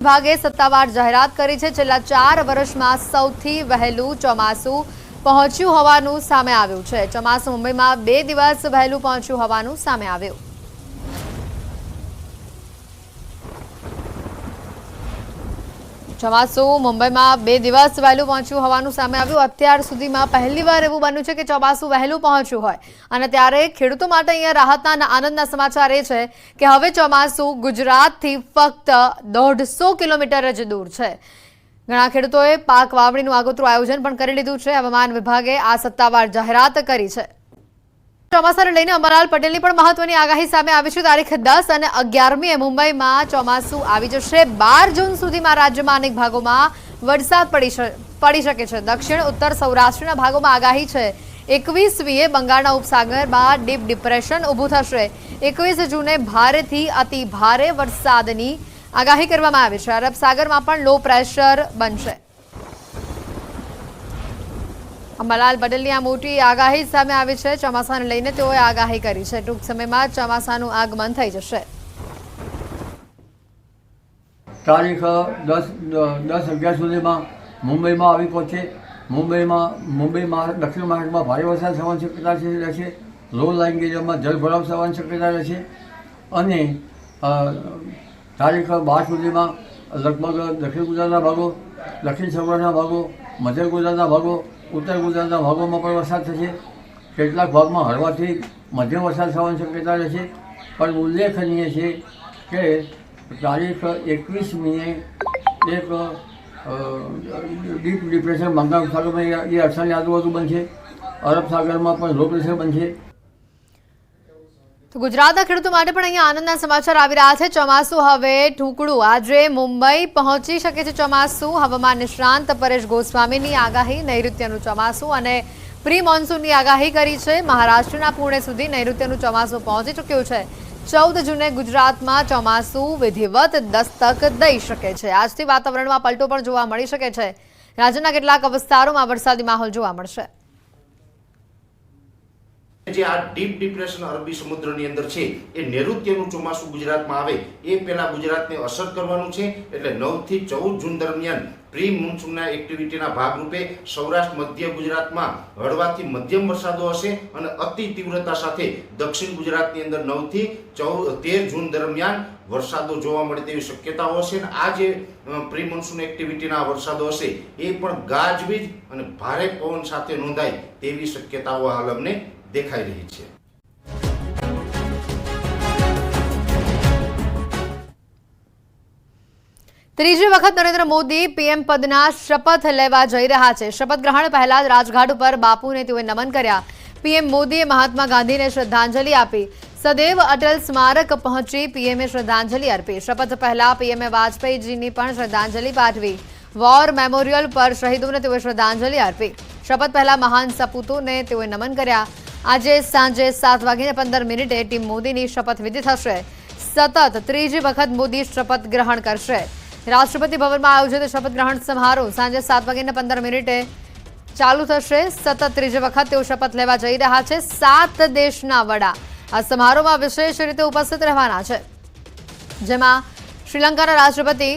વિભાગે સત્તાવાર જાહેરાત કરી છે। છેલ્લા 4 વર્ષમાં સૌથી વહેલું ચોમાસું પહોંચ્યું હોવાનું સામે આવ્યું છે। ચોમાસું મુંબઈમાં 2 દિવસ વહેલું પહોંચ્યું હોવાનું સામે આવ્યું। ચોમાસું મુંબઈમાં 2 દિવસ વહેલું પહોંચ્યું હોવાનું સામે આવ્યું। અત્યાર સુધીમાં પહેલીવાર એવું બન્યું છે કે ચોમાસું વહેલું પહોંચ્યું હોય અને ત્યારે ખેડૂતો માટે અહીંયા રાહતના અને આનંદના સમાચાર એ છે કે હવે ચોમાસું ગુજરાતથી ફક્ત 150 કિલોમીટર જ દૂર છે। ઘણા ખેડૂતોએ પાક વાવણીનું આગોતરું આયોજન પણ કરી લીધું છે। હવામાન વિભાગે આ સત્તાવાર જાહેરાત કરી છે। ચોમાસાને લઈને અંબાલાલ પટેલની પણ મહત્વની આગાહી સામે આવી છે। તારીખ 10 અને 11મીએ મુંબઈમાં ચોમાસું આવી જશે। 12 જૂન સુધીમાં રાજ્યમાં અનેક ભાગોમાં વરસાદ પડી શકે છે। દક્ષિણ ઉત્તર સૌરાષ્ટ્રના ભાગોમાં આગાહી છે। 21મીએ બંગાળના ઉપસાગરમાં ડીપ ડિપ્રેશન ઊભું થશે। 21 જૂને ભારેથી અતિ ભારે વરસાદની આગાહી કરવામાં આવી છે। અરબ સાગરમાં પણ લો પ્રેશર બનશે। અંબાલાલ પટેલની આ મોટી આગાહી સામે આવી છે। ચોમાસાને લઈને તેઓએ આગાહી કરી છે। ટૂંક સમયમાં ચોમાસાનું આગમન થઈ જશે। તારીખ 10-11 સુધીમાં મુંબઈમાં આવી પહોંચે। મુંબઈમાં દક્ષિણ મહારાષ્ટ્રમાં ભારે વરસાદ થવાની શક્યતા રહેશે। લો લાઇન એરિયામાં જળભરાવ થવાની શક્યતા રહેશે અને તારીખ 12 સુધીમાં લગભગ દક્ષિણ ગુજરાતના ભાગો, દક્ષિણ સૌરાષ્ટ્રના ભાગો, મધ્ય ગુજરાતના ભાગો, ઉત્તર ગુજરાતના ભાગોમાં પણ વરસાદ થશે। કેટલાક ભાગમાં હળવાથી મધ્યમ વરસાદ થવાની શક્યતા રહેશે। પણ ઉલ્લેખનીય છે કે તારીખ 21મીએ એક ડીપ ડિપ્રેશન બંગાળ સાગરમાં એ અક્ષરની આજુબાજુ બનશે। અરબ સાગરમાં પણ લો પ્રેશર બનશે। તો ગુજરાતના ખેડૂતો માટે પણ અહીંયા આનંદના સમાચાર આવી રહ્યા છે। ચોમાસું હવે ઠુકડું આજે મુંબઈ પહોંચી શકે છે। ચોમાસું હવામાન નિષ્ણાંત પરેશ ગોસ્વામીની આગાહી। નૈઋત્યનું ચોમાસું અને પ્રી મોન્સૂનની આગાહી કરી છે। મહારાષ્ટ્રના પુણે સુધી નૈઋત્યનું ચોમાસું પહોંચી ચૂક્યું છે। 14 જૂને ગુજરાતમાં ચોમાસું વિધિવત દસ્તક દઈ શકે છે। આજથી વાતાવરણમાં પલટો પણ જોવા મળી શકે છે। રાજ્યના કેટલાક વિસ્તારોમાં વરસાદી માહોલ જોવા મળશે। જે આ ડીપ ડિપ્રેશન અરબી સમુદ્રની અંદર છે એ નૈઋત્યનું ચોમાસું ગુજરાતમાં આવે એ પહેલા ગુજરાતને અસર કરવાનું છે। એટલે 9 થી 14 જૂન દરમિયાન પ્રી મોન્સૂનના એક્ટિવિટીના ભાગરૂપે સૌરાષ્ટ્ર મધ્ય ગુજરાતમાં હળવાથી મધ્યમ વરસાદો હશે અને અતિ તીવ્રતા સાથે દક્ષિણ ગુજરાતની અંદર 9 થી 13 જૂન દરમિયાન વરસાદો જોવા મળે તેવી શક્યતાઓ હશે। અને આ જે પ્રી મોન્સૂન એક્ટિવિટીના વરસાદો હશે એ પણ ગાજવીજ અને ભારે પવન સાથે નોંધાય તેવી શક્યતાઓ હાલ અમને દેખાઈ રહી છે। ત્રીજી વખત નરેન્દ્ર મોદી પીએમ પદના શપથ લેવા જઈ રહ્યા છે। શપથ ગ્રહણ પહેલા રાજઘાટ ઉપર બાપુને તેઓએ નમન કર્યા। પીએમ મોદીએ મહાત્મા ગાંધીને શ્રદ્ધાંજલિ આપી। સદૈવ અટલ સ્મારક પહોંચી પીએમએ શ્રદ્ધાંજલિ અર્પી। શપથ પહેલા પીએમએ વાજપેયીજીની પણ શ્રદ્ધાંજલિ પાઠવી। વોર મેમોરિયલ પર શહીદોને તેઓએ શ્રદ્ધાંજલિ અર્પી। શપથ પહેલા મહાન સપૂતોને તેઓએ નમન કર્યા। આજે સાંજે 7:15 ટીમ મોદીની શપથવિધિ થશે। સતત ત્રીજી વખત મોદી શપથ ગ્રહણ કરશે। રાષ્ટ્રપતિ ભવનમાં આયોજિત શપથ ગ્રહણ સમારોહ સાંજે 7:15 ચાલુ થશે। સતત ત્રીજી વખત તેઓ શપથ લેવા જઈ રહ્યા છે। 7 દેશના વડા આ સમારોહમાં વિશેષ રીતે ઉપસ્થિત રહેવાના છે, જેમાં શ્રીલંકાના રાષ્ટ્રપતિ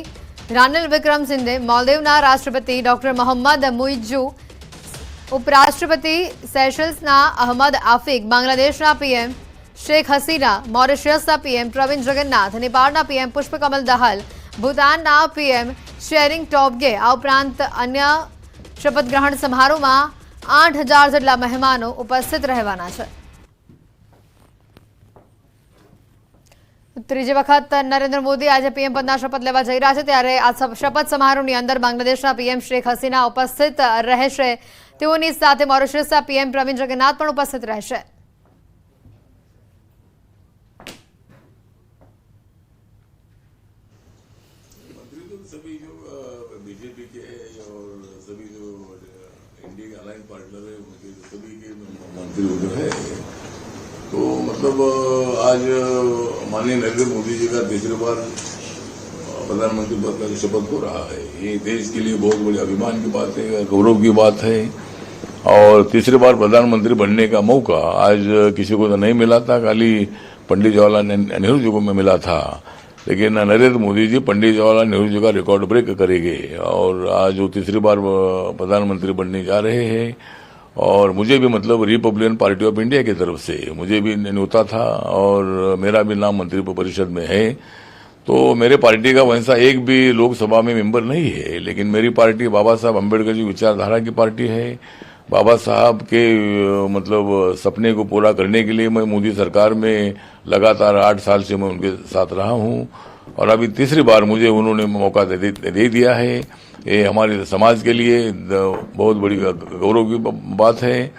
રાનિલ વિક્રમસિંઘે, મોલ્દીવના રાષ્ટ્રપતિ ડોક્ટર મોહમ્મદ મુઇઝુ, ઉપરાષ્ટ્રપતિ સેશલ્સના અહમદ આફિક, બાંગ્લાદેશના પીએમ શેખ હસીના, મોરિશિયસના પીએમ પ્રવિંદ જગન્નાથ, નેપાળના પીએમ પુષ્પકમલ દહલ, ભૂતાનના પીએમ શેરિંગ ટોબ્ગે આ ઉપરાંત અન્ય શપથ ગ્રહણ સમારોહમાં 8000 જેટલા મહેમાનો ઉપસ્થિત રહેવાના છે। ત્રીજી વખત નરેન્દ્ર મોદી આજે પીએમ પદના શપથ લેવા જઈ રહ્યા છે। ત્યારે આ શપથ સમારોહની અંદર બાંગ્લાદેશના પીએમ શેખ હસીના ઉપસ્થિત રહેશે। તેઓની સાથે મોરિશિયસના પીએમ પ્રવિંદ જગન્નાથ પણ ઉપસ્થિત રહેશે। सभी जो बीजेपी के और सभी जो इंडिया के अलायंस पार्टनर है उनके सभी के मंत्री जो है तो मतलब आज माननीय नरेंद्र मोदी जी का तीसरी बार प्रधानमंत्री पद का शपथ हो रहा है। ये देश के लिए बहुत बड़ी अभिमान की बात है, गौरव की बात है। और तीसरी बार प्रधानमंत्री बनने का मौका आज किसी को तो नहीं मिला था, खाली पंडित जवाहरलाल नेहरू जी को में मिला था। लेकिन नरेंद्र मोदी जी पंडित जवाहरलाल नेहरू जी का रिकॉर्ड ब्रेक करेंगे और आज वो तीसरी बार प्रधानमंत्री बनने जा रहे हैं। और मुझे भी मतलब रिपब्लिकन पार्टी ऑफ इंडिया की तरफ से मुझे भी न्योता था और मेरा भी नाम मंत्रिपरिषद में है। तो मेरे पार्टी का वैसा एक भी लोकसभा में मेंबर नहीं है, लेकिन मेरी पार्टी बाबा साहब अम्बेडकर जी विचारधारा की पार्टी है। बाबा साहब के मतलब सपने को पूरा करने के लिए मैं मोदी सरकार में लगातार 8 साल से मैं उनके साथ रहा हूं और अभी तीसरी बार मुझे उन्होंने मौका दे दिया है। ये हमारे समाज के लिए बहुत बड़ी गौरव की बात है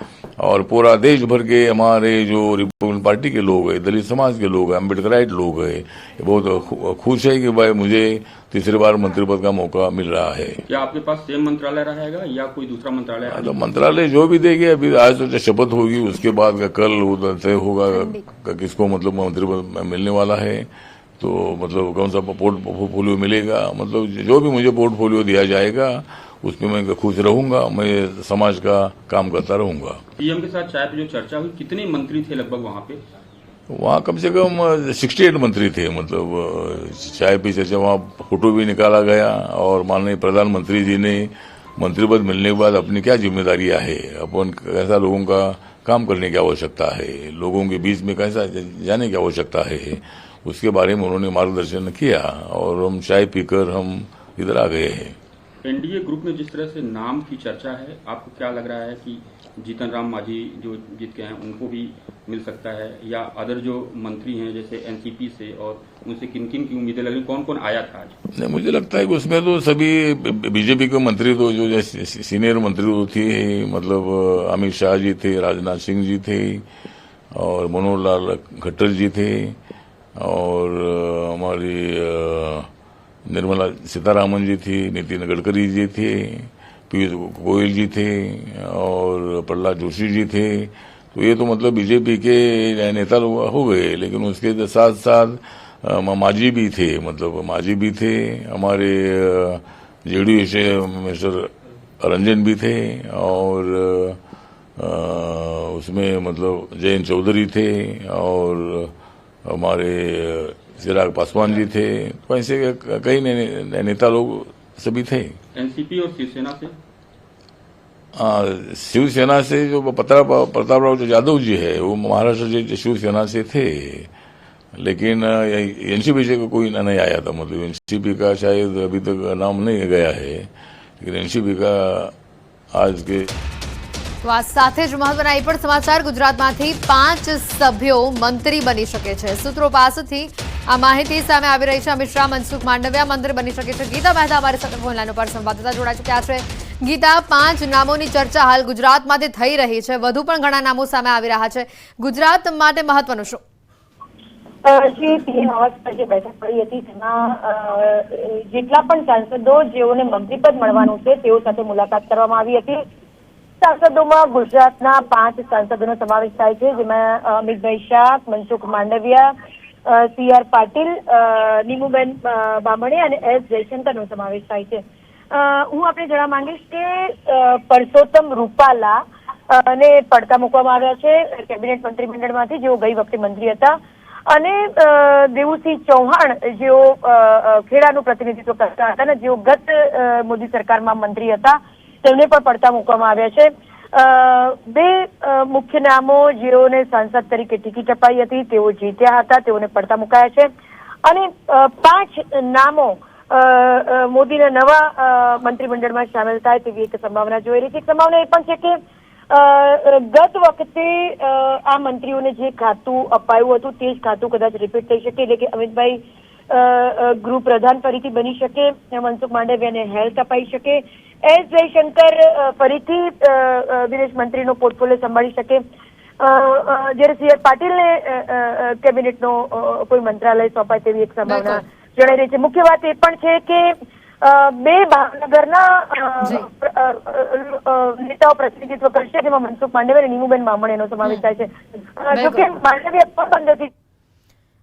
और पूरा देश भर के हमारे जो रिपब्लिकन पार्टी के लोग हैं, दलित समाज के लोग हैं, अम्बेडकराइट लोग हैं, ये बहुत खुश है कि भाई मुझे तीसरी बार मंत्री पद का मौका मिल रहा है। क्या आपके पास सेम मंत्रालय रहेगा या कोई दूसरा मंत्रालय? तो मंत्रालय जो भी देंगे, अभी आज तो शपथ होगी, उसके बाद का कल तय होगा किसको मतलब मंत्री पद मिलने वाला है। तो मतलब कौन सा पोर्टफोलियो मिलेगा, मतलब जो भी मुझे पोर्टफोलियो दिया जाएगा उसमें मैं खुश रहूंगा, मैं समाज का काम करता रहूंगा। पीएम के साथ चाय पे जो चर्चा हुई, कितने मंत्री थे लगभग वहाँ पे? वहाँ कम से कम 68 मंत्री थे। मतलब चाय पे चर्चा, वहाँ फोटो भी निकाला गया और माननीय प्रधानमंत्री जी ने मंत्री पद मिलने के बाद अपनी क्या जिम्मेदारियां है, अपन कैसा लोगों का काम करने की आवश्यकता है, लोगों के बीच में कैसा जाने की आवश्यकता है, उसके बारे में उन्होंने मार्गदर्शन किया और हम चाय पीकर हम इधर आ गए हैं। एनडीए ग्रुप में जिस तरह से नाम की चर्चा है, आपको क्या लग रहा है कि जीतन राम मांझी जो जीत के हैं उनको भी मिल सकता है या अदर जो मंत्री हैं जैसे एनसीपी से, और उनसे किन किन की उम्मीदें लगी? कौन कौन आया था आज? नहीं, मुझे लगता है कि उसमें तो सभी बीजेपी के मंत्री तो जो सीनियर मंत्री तो थे, मतलब अमित शाह जी थे, राजनाथ सिंह जी थे और मनोहर लाल खट्टर जी थे और हमारी निर्मला सीतारामन जी थी, नितिन गडकरी जी थे, पीयूष गोयल जी थे और प्रहलाद जोशी जी थे। तो ये तो मतलब बीजेपी के नेता हो गए, लेकिन उसके साथ साथ मांझी भी थे, मतलब मांझी भी थे, हमारे जेडीयू से मिस्टर रंजन भी थे और उसमें मतलब जयंत चौधरी थे और हमारे चिराग पासवान जी थे। तो ऐसे कई नेता लोग सभी थे। एनसीपी और शिवसेना से? शिवसेना से जो प्रतापराव यादव जी है वो महाराष्ट्र से शिवसेना से थे, लेकिन एनसीपी से कोई नहीं आया था। मतलब एनसीपी का शायद अभी तक नाम नहीं गया है, लेकिन एनसीपी का आज के તો આ સાથે જ મહત્વના એ પણ સમાચાર ગુજરાતમાંથી 5 સભ્યો મંત્રી બની શકે છે। સૂત્રો પાસેથી આ માહિતી સામે આવી રહી છે। અમિત શાહ, મનસુખ માંડવિયા મંત્રી બની શકે છે। ગીતા મહેતા અમારી સાથે ફોન લાઈન ઉપર સંવાદદાતા જોડાઈ ચૂક્યા છે। ગીતા, 5 નામોની ચર્ચા હાલ ગુજરાતમાંથી થઈ રહી છે, વધુ પણ ઘણા નામો સામે આવી રહ્યા છે। ગુજરાત માટે મહત્વનું શું? શ્રી પીએમ આવાસ પર જે બેઠક પડી હતી તેમાં જેટલા પણ સાંસદો જેઓને મંત્રીપદ મળવાનું છે તેઓ સાથે મુલાકાત કરવામાં આવી હતી। सांसदों गुजरातना 5 सांसदों समावेश थाय छे, जेमां अमितभाई शाह, मनसुख मांडविया, CR पाटील, नीमूबेन बामणे અને એસ જયશંકરનો સમાવેશ થાય છે। હું આપણે જણાવવા માંગીશ કે પરસોત્તમ રૂપાલા ને પડતા મૂકવામાં આવ્યા છે કેબિનેટ મંત્રીમંડળમાંથી, જેઓ ગઈ વખતે મંત્રી હતા, અને દેવુસિંહ ચૌહાણ જેઓ ખેડાનું પ્રતિનિધિત્વ કરતા હતા અને જેઓ ગત મોદી સરકારમાં મંત્રી હતા, તેમને પણ પડતા મૂકવામાં આવ્યા છે। 2 મુખ્ય નામો જેઓને સાંસદ તરીકે ટિકિટ અપાઈ હતી તેઓ જીત્યા હતા, તેઓને પડતા મુકાયા છે અને 5 નામો મોદીના નવા મંત્રીમંડળમાં સામેલ થાય તેવી એક સંભાવના જોઈ રહી છે। એક સંભાવના એ પણ છે કે ગત વખતે આ મંત્રીઓને જે ખાતું અપાયું હતું તે જ ખાતું કદાચ રિપીટ થઈ શકે, એટલે કે અમિતભાઈ ગૃહ પ્રધાન ફરીથી બની શકે, મનસુખ માંડવિયાને હેલ્થ અપાઈ શકે, એસ જયશંકર ફરીથી વિદેશ મંત્રીનો પોર્ટફોલિયો સંભાળી શકે, જ્યારે CR પાટીલને કેબિનેટનો કોઈ મંત્રાલય સોંપાય તેવી એક સંભાવના જણાઈ રહી છે। મુખ્ય વાત એ પણ છે કે 2 ભાવનગરના નેતાઓ પ્રતિનિધિત્વ કરશે, જેમાં મનસુખ માંડવિયા અને નીમુબેન બામણેનો સમાવેશ થાય છે। જોકે માંડવિયા પણ બંધ હતી।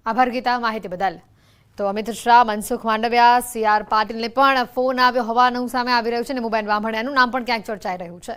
આભાર ગીતા માહિતી બદલ। તો અમિત શાહ, મનસુખ માંડવિયા, CR પાટીલને પણ ફોન આવ્યો હોવાનું સામે આવી રહ્યું છે અને નીમુબેન બામણિયાનું નામ પણ ક્યાંક ચર્ચાઈ રહ્યું છે।